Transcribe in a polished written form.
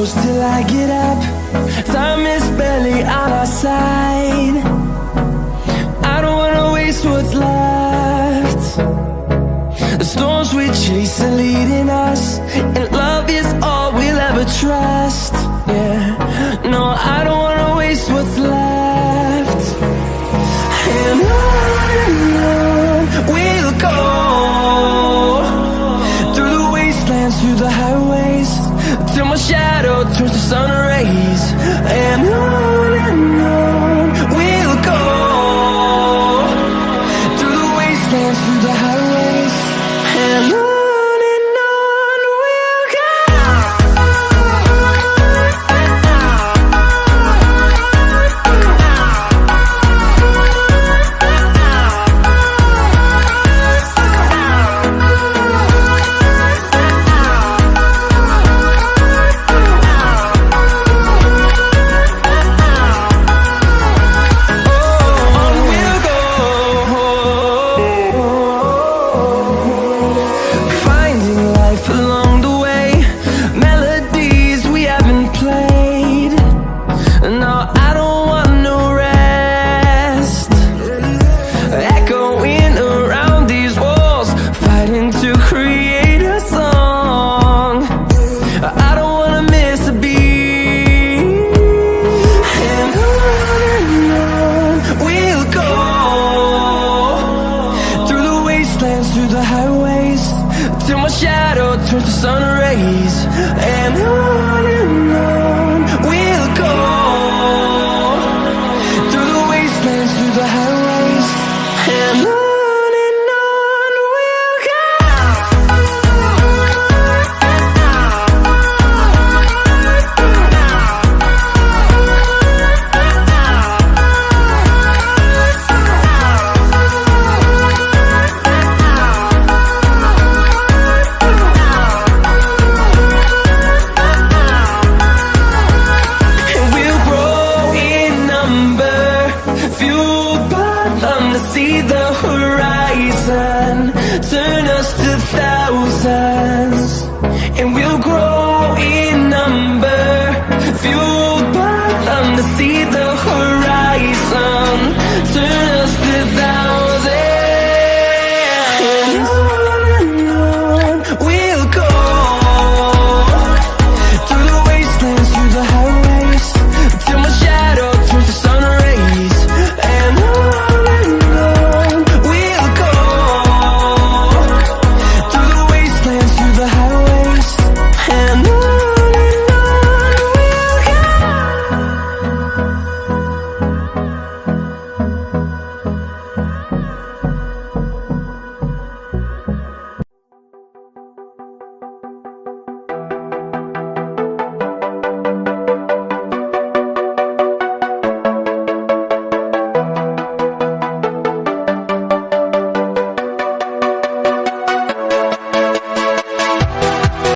close till I get up. Time is barely on our side. I don't wanna waste what's left. The storms we chase are leading us, and love is all we'll ever trust. Yeah, no, I don't wanna waste what's left. And on we'll go, through the wastelands, through the highways, till my shadow turns to sun rays. And on we'll go, through the wastelands, through the highways, and on we'll go. Through the highways, till my shadow turns to sun rays. And on we'll go, through the wastelands, through the highways, and on we'll go. See the horizon, turn us to thousands, and we'll grow in number, fueled by them to see the horizon.